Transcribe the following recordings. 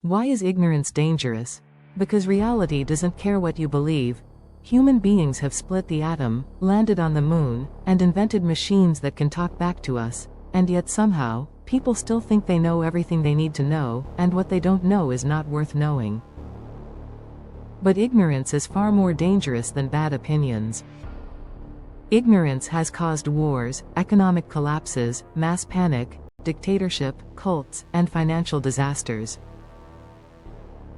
Why is ignorance dangerous? Because reality doesn't care what you believe. Human beings have split the atom, landed on the moon, and invented machines that can talk back to us, and yet somehow, people still think they know everything they need to know, and what they don't know is not worth knowing. But ignorance is far more dangerous than bad opinions. Ignorance has caused wars, economic collapses, mass panic, dictatorship, cults, and financial disasters.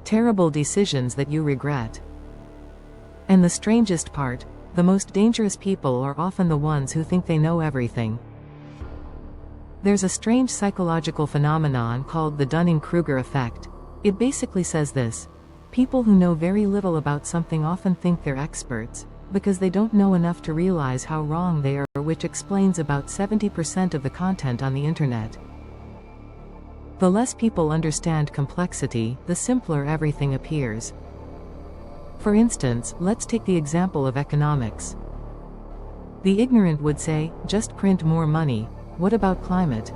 Terrible decisions that you regret. And the strangest part, the most dangerous people are often the ones who think they know everything. There's a strange psychological phenomenon called the Dunning-Kruger effect. It basically says this: people who know very little about something often think they're experts, because they don't know enough to realize how wrong they are, which explains about 70% of the content on the internet. The less people understand complexity, the simpler everything appears. For instance, let's take the example of economics. The ignorant would say, just print more money. What about climate?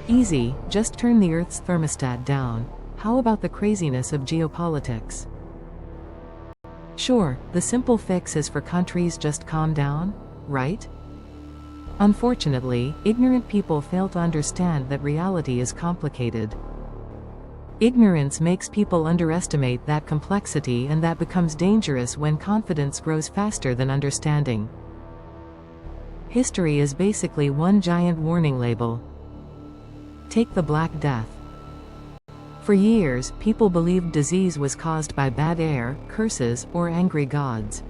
Easy, just turn the Earth's thermostat down. How about the craziness of geopolitics? Sure, the simple fix is for countries just calm down, right? Unfortunately, ignorant people fail to understand that reality is complicated. Ignorance makes people underestimate that complexity, and that becomes dangerous when confidence grows faster than understanding. History is basically one giant warning label. Take the Black Death. For years, people believed disease was caused by bad air, curses, or angry gods.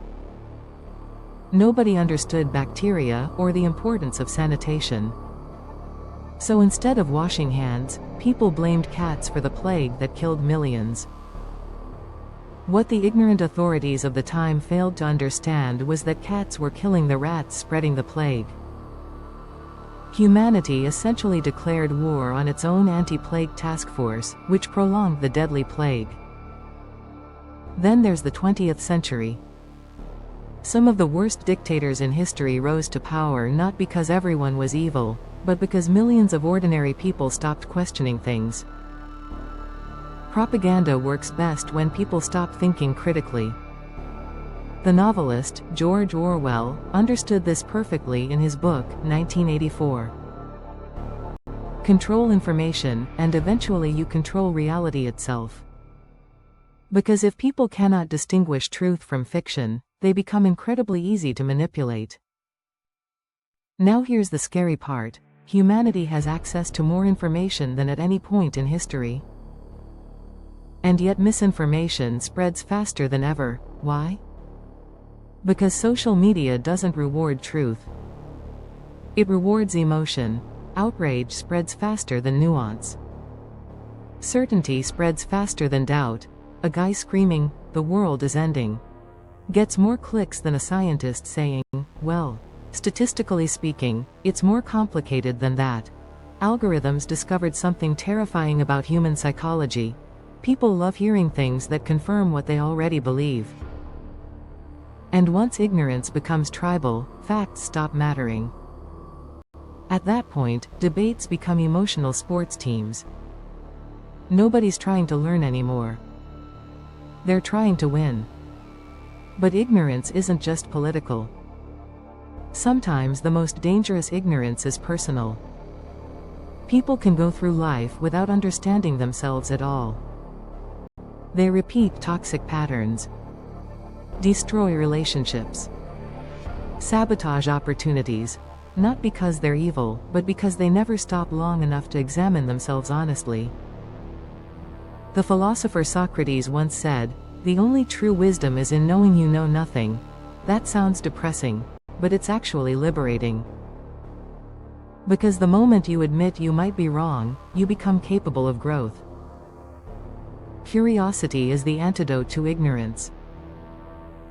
Nobody understood bacteria or the importance of sanitation. So instead of washing hands, people blamed cats for the plague that killed millions. What the ignorant authorities of the time failed to understand was that cats were killing the rats spreading the plague. Humanity essentially declared war on its own anti-plague task force, which prolonged the deadly plague. Then there's the 20th century. Some of the worst dictators in history rose to power not because everyone was evil, but because millions of ordinary people stopped questioning things. Propaganda works best when people stop thinking critically. The novelist, George Orwell, understood this perfectly in his book, 1984. Control information, and eventually you control reality itself. Because if people cannot distinguish truth from fiction, they become incredibly easy to manipulate. Now here's the scary part. Humanity has access to more information than at any point in history. And yet misinformation spreads faster than ever. Why? Because social media doesn't reward truth. It rewards emotion. Outrage spreads faster than nuance. Certainty spreads faster than doubt. A guy screaming, "The world is ending," gets more clicks than a scientist saying, "Well, statistically speaking, it's more complicated than that." Algorithms discovered something terrifying about human psychology. People love hearing things that confirm what they already believe. And once ignorance becomes tribal, facts stop mattering. At that point, debates become emotional sports teams. Nobody's trying to learn anymore. They're trying to win. But ignorance isn't just political. Sometimes the most dangerous ignorance is personal. People can go through life without understanding themselves at all. They repeat toxic patterns, destroy relationships, sabotage opportunities, not because they're evil, but because they never stop long enough to examine themselves honestly. The philosopher Socrates once said, "The only true wisdom is in knowing you know nothing." That sounds depressing, but it's actually liberating. Because the moment you admit you might be wrong, you become capable of growth. Curiosity is the antidote to ignorance.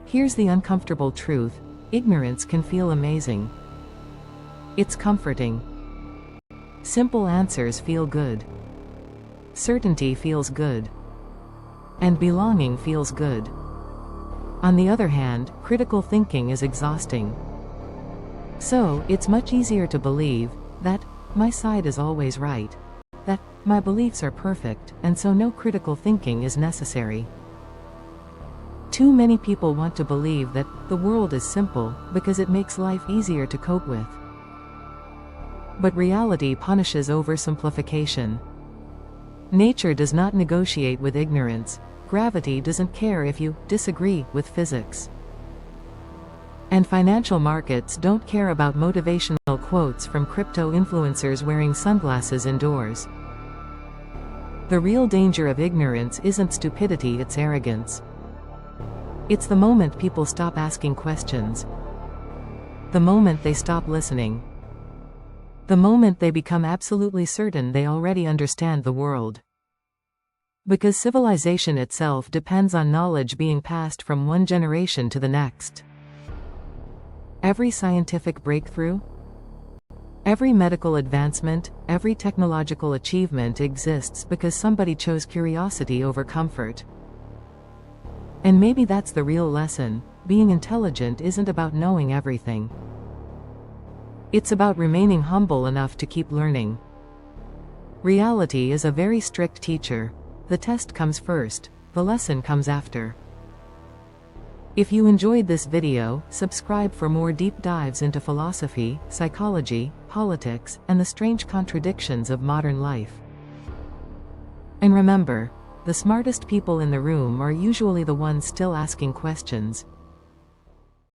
Here's the uncomfortable truth: ignorance can feel amazing. It's comforting. Simple answers feel good. Certainty feels good. And belonging feels good. On the other hand, critical thinking is exhausting. So, it's much easier to believe that my side is always right, that My beliefs are perfect, and so no critical thinking is necessary. Too many people want to believe that the world is simple because it makes life easier to cope with. But reality punishes oversimplification. Nature does not negotiate with ignorance. Gravity doesn't care if you disagree with physics. And financial markets don't care about motivational quotes from crypto influencers wearing sunglasses indoors. The real danger of ignorance isn't stupidity, it's arrogance. It's the moment people stop asking questions. The moment they stop listening. The moment they become absolutely certain they already understand the world. Because civilization itself depends on knowledge being passed from one generation to the next. Every scientific breakthrough, every medical advancement, every technological achievement exists because somebody chose curiosity over comfort. And maybe that's the real lesson. Being intelligent isn't about knowing everything. It's about remaining humble enough to keep learning. Reality is a very strict teacher. The test comes first, the lesson comes after. If you enjoyed this video, subscribe for more deep dives into philosophy, psychology, politics, and the strange contradictions of modern life. And remember, the smartest people in the room are usually the ones still asking questions.